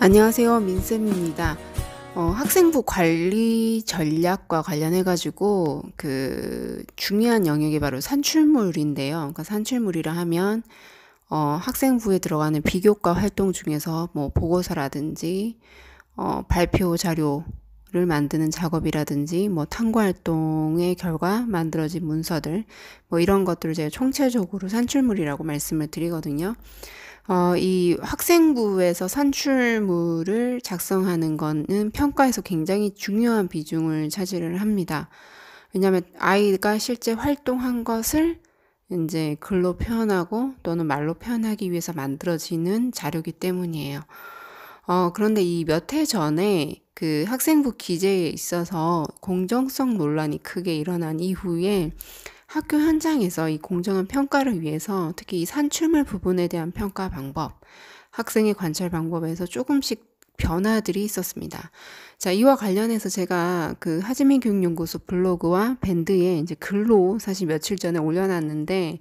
안녕하세요. 민쌤입니다. 학생부 관리 전략과 관련해가지고 중요한 영역이 바로 산출물인데요. 그러니까 산출물이라 하면 학생부에 들어가는 비교과 활동 중에서 뭐 보고서라든지 발표 자료를 만드는 작업이라든지 뭐 탐구 활동의 결과 만들어진 문서들 뭐 이런 것들을 제가 총체적으로 산출물이라고 말씀을 드리거든요. 이 학생부에서 산출물을 작성하는 거는 평가에서 굉장히 중요한 비중을 차지를 합니다. 왜냐하면 아이가 실제 활동한 것을 이제 글로 표현하고 또는 말로 표현하기 위해서 만들어지는 자료이기 때문이에요. 그런데 이 몇 해 전에 그 학생부 기재에 있어서 공정성 논란이 크게 일어난 이후에 학교 현장에서 이 공정한 평가를 위해서 특히 이 산출물 부분에 대한 평가 방법, 학생의 관찰 방법에서 조금씩 변화들이 있었습니다. 자, 이와 관련해서 제가 그 하지민 교육연구소 블로그와 밴드에 이제 글로 사실 며칠 전에 올려놨는데,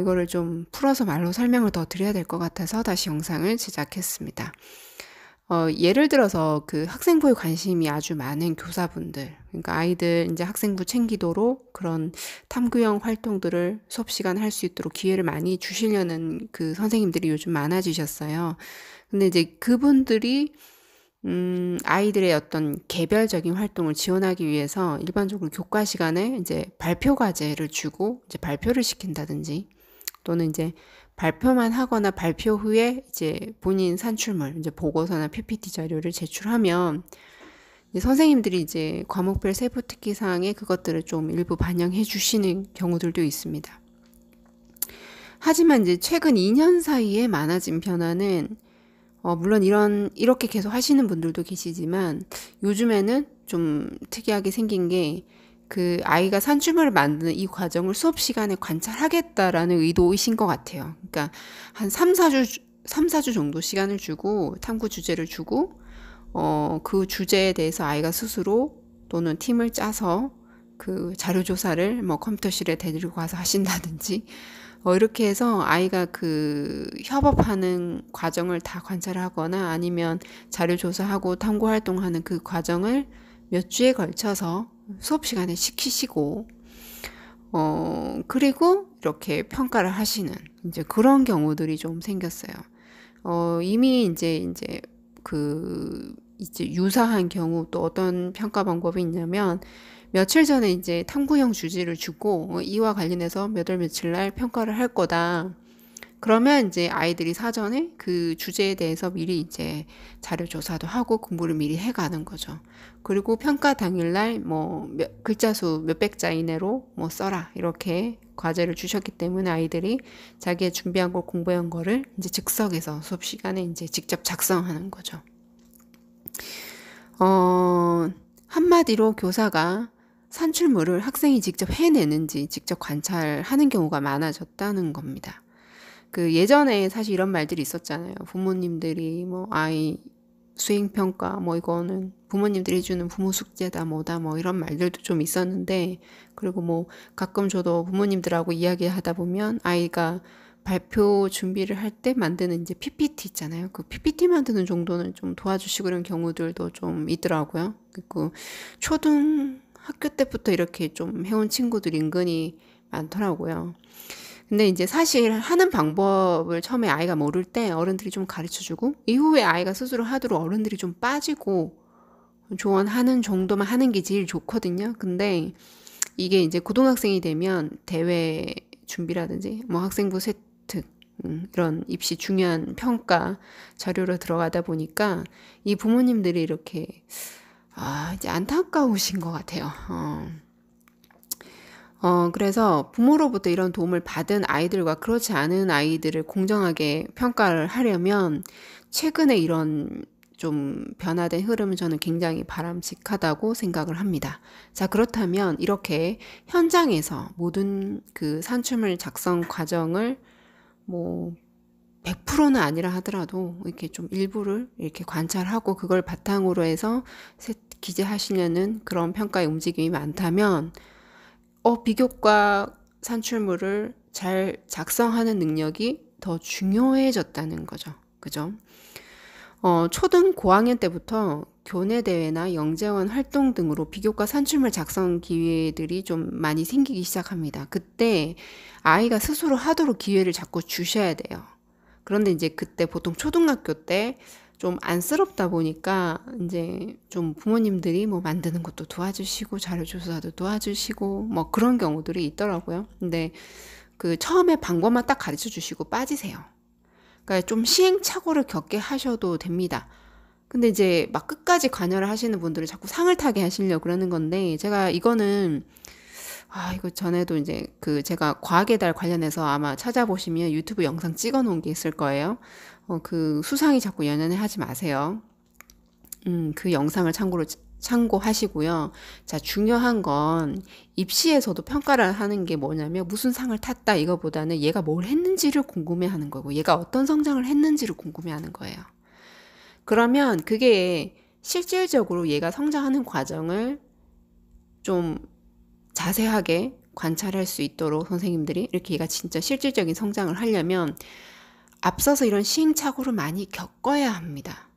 이거를 좀 풀어서 말로 설명을 더 드려야 될 것 같아서 다시 영상을 제작했습니다. 예를 들어서 그 학생부에 관심이 아주 많은 교사분들, 그러니까 아이들 이제 학생부 챙기도록 그런 탐구형 활동들을 수업 시간에 할 수 있도록 기회를 많이 주시려는 그 선생님들이 요즘 많아지셨어요. 근데 이제 그분들이 아이들의 어떤 개별적인 활동을 지원하기 위해서 일반적으로 교과 시간에 이제 발표 과제를 주고 이제 발표를 시킨다든지 또는 이제 발표만 하거나 발표 후에 이제 본인 산출물, 이제 보고서나 PPT 자료를 제출하면 이제 선생님들이 이제 과목별 세부 특기 사항에 그것들을 좀 일부 반영해 주시는 경우들도 있습니다. 하지만 이제 최근 2년 사이에 많아진 변화는 물론 이렇게 계속 하시는 분들도 계시지만 요즘에는 좀 특이하게 생긴 게 그 아이가 산출물을 만드는 이 과정을 수업 시간에 관찰하겠다라는 의도이신 것 같아요. 그러니까 한 3, 4주 정도 시간을 주고 탐구 주제를 주고 그 주제에 대해서 아이가 스스로 또는 팀을 짜서 그 자료 조사를 뭐 컴퓨터실에 데리고 가서 하신다든지 이렇게 해서 아이가 그 협업하는 과정을 다 관찰하거나 아니면 자료 조사하고 탐구 활동하는 그 과정을 몇 주에 걸쳐서 수업 시간에 시키시고 그리고 이렇게 평가를 하시는 이제 그런 경우들이 좀 생겼어요. 이미 이제 유사한 경우 또 어떤 평가 방법이 있냐면 며칠 전에 이제 탐구형 주제를 주고 이와 관련해서 몇 월 며칠 날 평가를 할 거다. 그러면 이제 아이들이 사전에 그 주제에 대해서 미리 이제 자료 조사도 하고 공부를 미리 해가는 거죠. 그리고 평가 당일날 뭐 글자 수 몇백 자 이내로 뭐 써라 이렇게 과제를 주셨기 때문에 아이들이 자기의 준비한 걸 공부한 거를 이제 즉석에서 수업 시간에 이제 직접 작성하는 거죠. 한마디로 교사가 산출물을 학생이 직접 해내는지 직접 관찰하는 경우가 많아졌다는 겁니다. 그 예전에 사실 이런 말들이 있었잖아요. 부모님들이 뭐 아이 수행평가 뭐 이거는 부모님들이 해주는 부모 숙제다 뭐다 뭐 이런 말들도 좀 있었는데 그리고 뭐 가끔 저도 부모님들하고 이야기하다 보면 아이가 발표 준비를 할 때 만드는 이제 PPT 있잖아요. 그 PPT 만드는 정도는 좀 도와주시고 이런 경우들도 좀 있더라고요. 그리고 초등 학교 때부터 이렇게 좀 해온 친구들이 은근히 많더라고요. 근데 이제 사실 하는 방법을 처음에 아이가 모를 때 어른들이 좀 가르쳐주고 이후에 아이가 스스로 하도록 어른들이 좀 빠지고 조언하는 정도만 하는 게 제일 좋거든요. 근데 이게 이제 고등학생이 되면 대회 준비라든지 뭐 학생부 세특 이런 입시 중요한 평가 자료로 들어가다 보니까 이 부모님들이 이렇게 이제 안타까우신 것 같아요. 그래서 부모로부터 이런 도움을 받은 아이들과 그렇지 않은 아이들을 공정하게 평가를 하려면 최근에 이런 좀 변화된 흐름은 저는 굉장히 바람직하다고 생각을 합니다. 자, 그렇다면 이렇게 현장에서 모든 그 산출물 작성 과정을 뭐 100%는 아니라 하더라도 이렇게 좀 일부를 이렇게 관찰하고 그걸 바탕으로 해서 기재하시려는 그런 평가의 움직임이 많다면 비교과 산출물을 잘 작성하는 능력이 더 중요해졌다는 거죠. 그죠? 초등 고학년 때부터 교내 대회나 영재원 활동 등으로 비교과 산출물 작성 기회들이 좀 많이 생기기 시작합니다. 그때 아이가 스스로 하도록 기회를 자꾸 주셔야 돼요. 그런데 이제 그때 보통 초등학교 때 좀 안쓰럽다 보니까 이제 좀 부모님들이 뭐 만드는 것도 도와주시고 자료 조사도 도와주시고 뭐 그런 경우들이 있더라고요. 근데 그 처음에 방법만 딱 가르쳐 주시고 빠지세요. 그러니까 좀 시행착오를 겪게 하셔도 됩니다. 근데 이제 막 끝까지 관여를 하시는 분들은 자꾸 상을 타게 하시려고 그러는 건데, 제가 이거는, 이거 전에도 이제 그 제가 과학의 달 관련해서 아마 찾아보시면 유튜브 영상 찍어 놓은 게 있을 거예요. 그 수상이 자꾸 연연해 하지 마세요. 그 영상을 참고하시고요. 자, 중요한 건 입시에서도 평가를 하는 게 뭐냐면 무슨 상을 탔다 이거보다는 얘가 뭘 했는지를 궁금해 하는 거고 얘가 어떤 성장을 했는지를 궁금해 하는 거예요. 그러면 그게 실질적으로 얘가 성장하는 과정을 좀 자세하게 관찰할 수 있도록 선생님들이 이렇게 얘가 진짜 실질적인 성장을 하려면 앞서서 이런 시행착오를 많이 겪어야 합니다.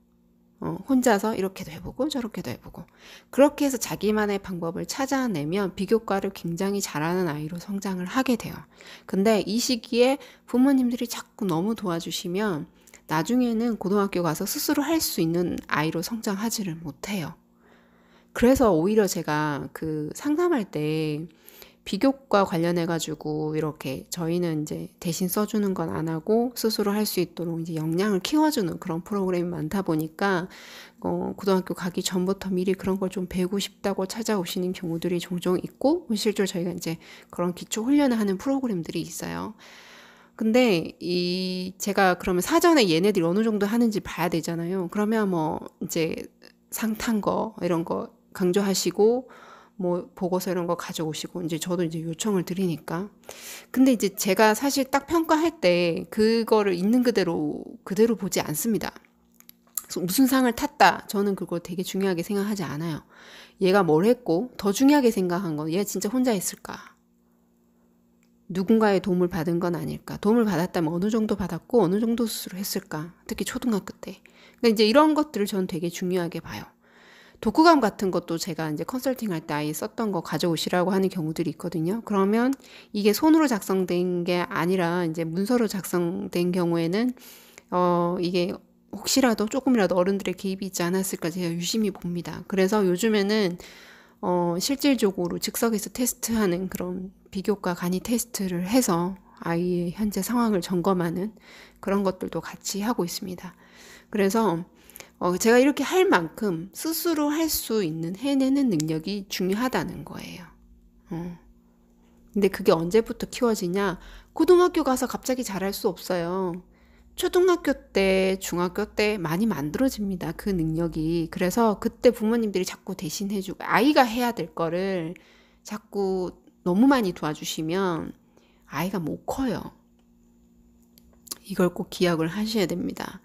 혼자서 이렇게도 해보고 저렇게도 해보고 그렇게 해서 자기만의 방법을 찾아내면 비교과를 굉장히 잘하는 아이로 성장을 하게 돼요. 근데 이 시기에 부모님들이 자꾸 너무 도와주시면 나중에는 고등학교 가서 스스로 할 수 있는 아이로 성장하지를 못해요. 그래서 오히려 제가 그 상담할 때 비교과 관련해가지고 이렇게 저희는 이제 대신 써주는 건 안 하고 스스로 할 수 있도록 이제 역량을 키워주는 그런 프로그램이 많다 보니까 고등학교 가기 전부터 미리 그런 걸 좀 배우고 싶다고 찾아오시는 경우들이 종종 있고 실제로 저희가 이제 그런 기초 훈련을 하는 프로그램들이 있어요. 근데 제가 그러면 사전에 얘네들이 어느 정도 하는지 봐야 되잖아요. 그러면 뭐 이제 상탄 거 이런 거 강조하시고 뭐 보고서 이런 거 가져오시고 이제 저도 이제 요청을 드리니까. 근데 이제 제가 사실 딱 평가할 때 그거를 있는 그대로 보지 않습니다. 그래서 무슨 상을 탔다. 저는 그걸 되게 중요하게 생각하지 않아요. 얘가 뭘 했고 더 중요하게 생각한 건 얘가 진짜 혼자 했을까? 누군가의 도움을 받은 건 아닐까? 도움을 받았다면 어느 정도 받았고 어느 정도 스스로 했을까? 특히 초등학교 때. 그러니까 이제 이런 것들을 저는 되게 중요하게 봐요. 독후감 같은 것도 제가 이제 컨설팅 할 때 아예 썼던 거 가져오시라고 하는 경우들이 있거든요. 그러면 이게 손으로 작성된 게 아니라 이제 문서로 작성된 경우에는 이게 혹시라도 조금이라도 어른들의 개입이 있지 않았을까 제가 유심히 봅니다. 그래서 요즘에는 실질적으로 즉석에서 테스트하는 그런 비교과 간이 테스트를 해서 아이의 현재 상황을 점검하는 그런 것들도 같이 하고 있습니다. 그래서 제가 이렇게 할 만큼 스스로 할 수 있는 해내는 능력이 중요하다는 거예요. 근데 그게 언제부터 키워지냐? 고등학교 가서 갑자기 잘할 수 없어요. 초등학교 때, 중학교 때 많이 만들어집니다. 그 능력이. 그래서 그때 부모님들이 자꾸 대신해주고 아이가 해야 될 거를 자꾸 너무 많이 도와주시면 아이가 못 커요. 이걸 꼭 기억을 하셔야 됩니다.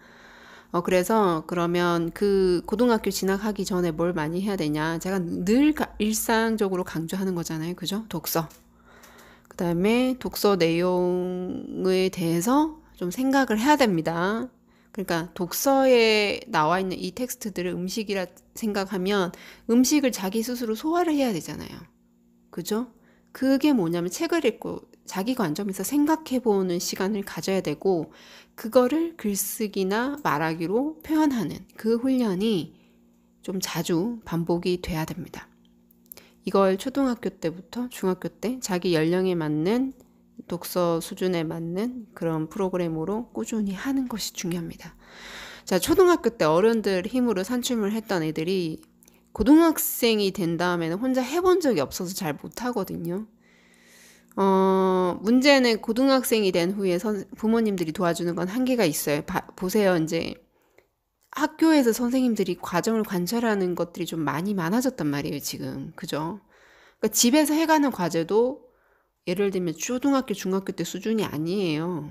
그래서 그러면 그 고등학교 진학하기 전에 뭘 많이 해야 되냐? 제가 늘 일상적으로 강조하는 거잖아요. 그죠? 독서. 그 다음에 독서 내용에 대해서 좀 생각을 해야 됩니다. 그러니까 독서에 나와 있는 이 텍스트들을 음식이라 생각하면 음식을 자기 스스로 소화를 해야 되잖아요. 그죠? 그게 뭐냐면 책을 읽고 자기 관점에서 생각해보는 시간을 가져야 되고 그거를 글쓰기나 말하기로 표현하는 그 훈련이 좀 자주 반복이 돼야 됩니다. 이걸 초등학교 때부터 중학교 때 자기 연령에 맞는 독서 수준에 맞는 그런 프로그램으로 꾸준히 하는 것이 중요합니다. 자, 초등학교 때 어른들 힘으로 산출을 했던 애들이 고등학생이 된 다음에는 혼자 해본 적이 없어서 잘 못하거든요. 문제는 고등학생이 된 후에 부모님들이 도와주는 건 한계가 있어요. 보세요. 이제 학교에서 선생님들이 과정을 관찰하는 것들이 좀 많아졌단 말이에요, 지금. 그죠? 그러니까 집에서 해가는 과제도 예를 들면 초등학교, 중학교 때 수준이 아니에요.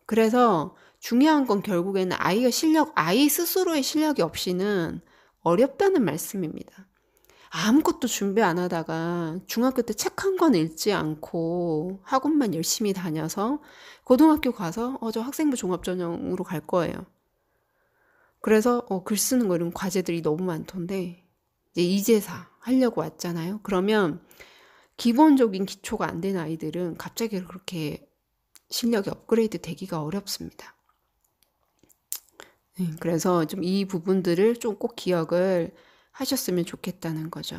그래서 중요한 건 결국에는 아이 스스로의 실력이 없이는 어렵다는 말씀입니다. 아무것도 준비 안 하다가 중학교 때 책 한 권 읽지 않고 학원만 열심히 다녀서 고등학교 가서 저 학생부 종합전형으로 갈 거예요. 그래서 글 쓰는 거 이런 과제들이 너무 많던데 이제 이제사 하려고 왔잖아요. 그러면 기본적인 기초가 안 된 아이들은 갑자기 그렇게 실력이 업그레이드 되기가 어렵습니다. 그래서 좀 이 부분들을 좀 꼭 기억을 하셨으면 좋겠다는 거죠.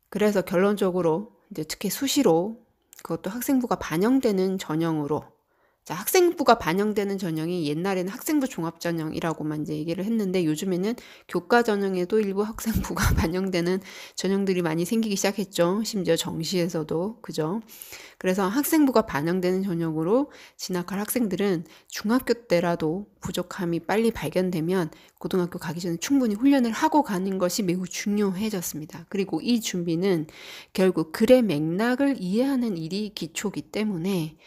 그래서 결론적으로 이제 특히 수시로 그것도 학생부가 반영되는 전형으로, 자, 학생부가 반영되는 전형이 옛날에는 학생부 종합전형이라고만 이제 얘기를 했는데 요즘에는 교과 전형에도 일부 학생부가 반영되는 전형들이 많이 생기기 시작했죠. 심지어 정시에서도, 그죠? 그래서 학생부가 반영되는 전형으로 진학할 학생들은 중학교 때라도 부족함이 빨리 발견되면 고등학교 가기 전에 충분히 훈련을 하고 가는 것이 매우 중요해졌습니다. 그리고 이 준비는 결국 글의 맥락을 이해하는 일이 기초기 때문에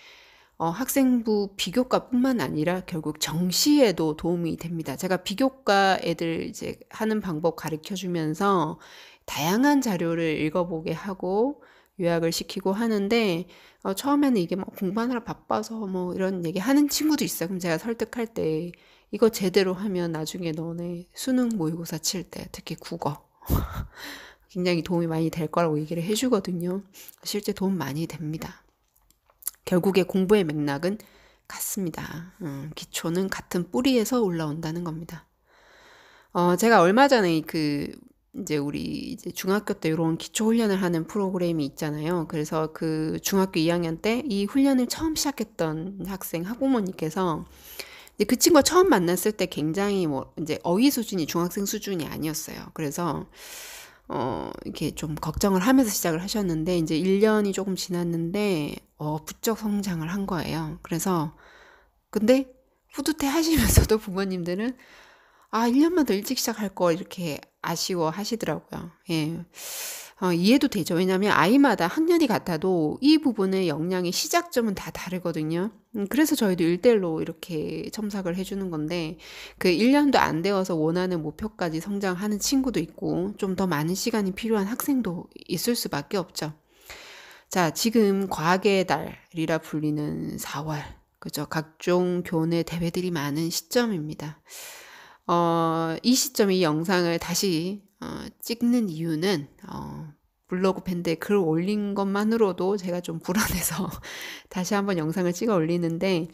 학생부 비교과뿐만 아니라 결국 정시에도 도움이 됩니다. 제가 비교과 애들 이제 하는 방법 가르쳐 주면서 다양한 자료를 읽어보게 하고 요약을 시키고 하는데 처음에는 이게 막 공부하느라 바빠서 뭐 이런 얘기 하는 친구도 있어요. 그럼 제가 설득할 때 이거 제대로 하면 나중에 너네 수능 모의고사 칠 때 특히 국어 굉장히 도움이 많이 될 거라고 얘기를 해주거든요. 실제 도움 많이 됩니다. 결국에 공부의 맥락은 같습니다. 기초는 같은 뿌리에서 올라온다는 겁니다. 제가 얼마 전에 이제 우리 이제 중학교 때 이런 기초 훈련을 하는 프로그램이 있잖아요. 그래서 그 중학교 2학년 때 이 훈련을 처음 시작했던 학생 학부모님께서 이제 그 친구가 처음 만났을 때 굉장히 뭐 이제 어휘 수준이 중학생 수준이 아니었어요. 그래서 이렇게 좀 걱정을 하면서 시작을 하셨는데, 이제 1년이 조금 지났는데, 부쩍 성장을 한 거예요. 그래서, 근데 뿌듯해 하시면서도 부모님들은, 1년만 더 일찍 시작할 거 이렇게 아쉬워 하시더라고요. 예. 이해도 되죠. 왜냐하면 아이마다 학년이 같아도 이 부분의 역량의 시작점은 다 다르거든요. 그래서 저희도 1대1로 이렇게 첨삭을 해주는 건데, 그 1년도 안 되어서 원하는 목표까지 성장하는 친구도 있고, 좀 더 많은 시간이 필요한 학생도 있을 수밖에 없죠. 자, 지금 과학의 달이라 불리는 4월, 그죠? 각종 교내 대회들이 많은 시점입니다. 이 시점에 이 영상을 다시 찍는 이유는 블로그 팬드에 글 올린 것만으로도 제가 좀 불안해서 다시 한번 영상을 찍어 올리는데,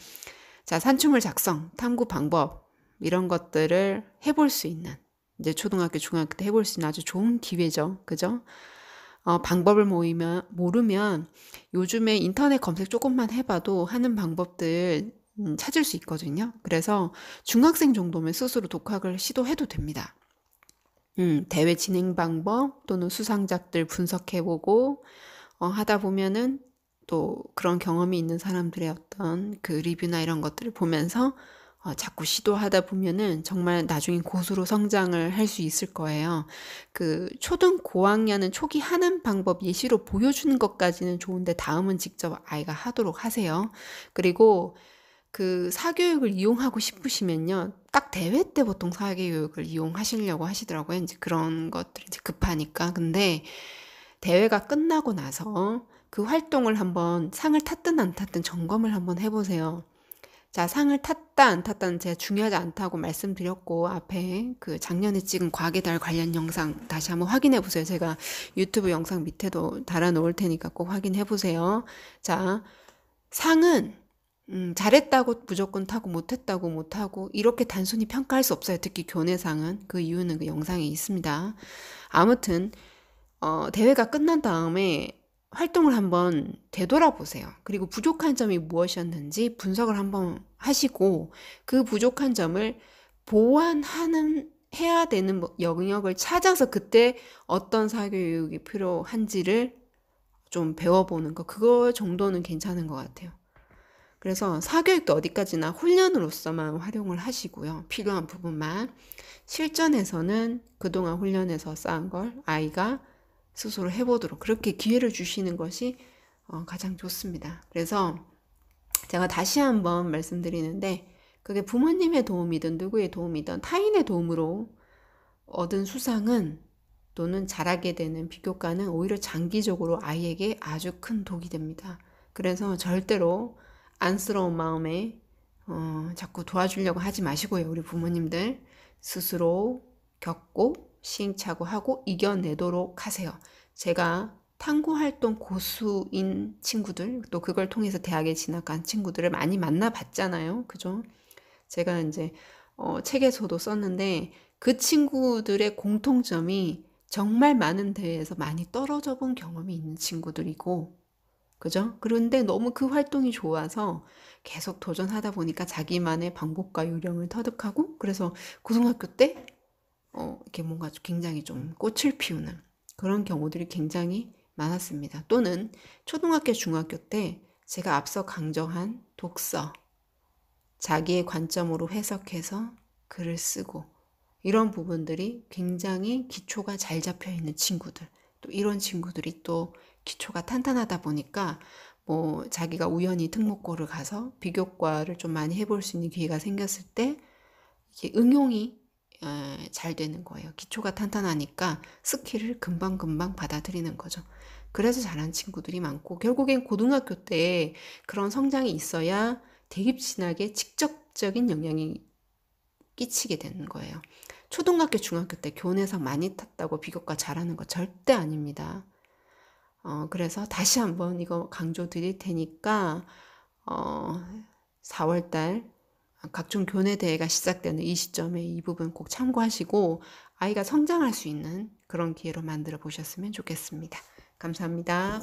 자, 산출물 작성, 탐구 방법 이런 것들을 해볼 수 있는, 이제 초등학교, 중학교 때 해볼 수 있는 아주 좋은 기회죠. 그죠? 방법을 모르면 요즘에 인터넷 검색 조금만 해봐도 하는 방법들 찾을 수 있거든요. 그래서 중학생 정도면 스스로 독학을 시도해도 됩니다. 대회 진행 방법 또는 수상작들 분석해보고 하다 보면은 또 그런 경험이 있는 사람들의 어떤 그 리뷰나 이런 것들을 보면서 자꾸 시도하다 보면은 정말 나중에 고수로 성장을 할 수 있을 거예요. 그 초등 고학년은 초기 하는 방법 예시로 보여주는 것까지는 좋은데 다음은 직접 아이가 하도록 하세요. 그리고 그 사교육을 이용하고 싶으시면요, 딱 대회 때 보통 사교육을 이용하시려고 하시더라고요. 이제 그런 것들이 이제 급하니까. 근데 대회가 끝나고 나서 그 활동을 한번 상을 탔든 안 탔든 점검을 한번 해보세요. 자, 상을 탔다 안 탔다는 제가 중요하지 않다고 말씀드렸고, 앞에 그 작년에 찍은 과학의 달 관련 영상 다시 한번 확인해 보세요. 제가 유튜브 영상 밑에도 달아 놓을 테니까 꼭 확인해 보세요. 자, 상은 잘했다고 무조건 타고 못했다고 못하고 이렇게 단순히 평가할 수 없어요. 특히 교내상은. 그 이유는 그 영상에 있습니다. 아무튼 대회가 끝난 다음에 활동을 한번 되돌아보세요. 그리고 부족한 점이 무엇이었는지 분석을 한번 하시고 그 부족한 점을 해야 되는 영역을 찾아서 그때 어떤 사교육이 필요한지를 좀 배워보는 거, 그거 정도는 괜찮은 것 같아요. 그래서 사교육도 어디까지나 훈련으로서만 활용을 하시고요. 필요한 부분만. 실전에서는 그동안 훈련해서 쌓은 걸 아이가 스스로 해보도록 그렇게 기회를 주시는 것이 가장 좋습니다. 그래서 제가 다시 한번 말씀드리는데, 그게 부모님의 도움이든 누구의 도움이든 타인의 도움으로 얻은 수상은 또는 잘하게 되는 비교과는 오히려 장기적으로 아이에게 아주 큰 독이 됩니다. 그래서 절대로 안쓰러운 마음에 자꾸 도와주려고 하지 마시고요. 우리 부모님들 스스로 겪고 시행착오하고 이겨내도록 하세요. 제가 탐구 활동 고수인 친구들, 또 그걸 통해서 대학에 진학한 친구들을 많이 만나봤잖아요. 그죠? 제가 이제 책에서도 썼는데 그 친구들의 공통점이 정말 많은 대회에서 많이 떨어져 본 경험이 있는 친구들이고, 그죠? 그런데 너무 그 활동이 좋아서 계속 도전하다 보니까 자기만의 방법과 요령을 터득하고, 그래서 고등학교 때 이렇게 뭔가 굉장히 좀 꽃을 피우는 그런 경우들이 굉장히 많았습니다. 또는 초등학교, 중학교 때 제가 앞서 강조한 독서, 자기의 관점으로 해석해서 글을 쓰고 이런 부분들이 굉장히 기초가 잘 잡혀 있는 친구들, 또 이런 친구들이 또 기초가 탄탄하다 보니까 뭐 자기가 우연히 특목고를 가서 비교과를 좀 많이 해볼 수 있는 기회가 생겼을 때 이게 응용이 잘 되는 거예요. 기초가 탄탄하니까 스킬을 금방금방 받아들이는 거죠. 그래서 잘하는 친구들이 많고, 결국엔 고등학교 때 그런 성장이 있어야 대입 진학에 직접적인 영향이 끼치게 되는 거예요. 초등학교, 중학교 때 교내상 많이 탔다고 비교과 잘하는 거 절대 아닙니다. 그래서 다시 한번 이거 강조 드릴 테니까 4월달 각종 교내 대회가 시작되는 이 시점에 이 부분 꼭 참고하시고 아이가 성장할 수 있는 그런 기회로 만들어 보셨으면 좋겠습니다. 감사합니다.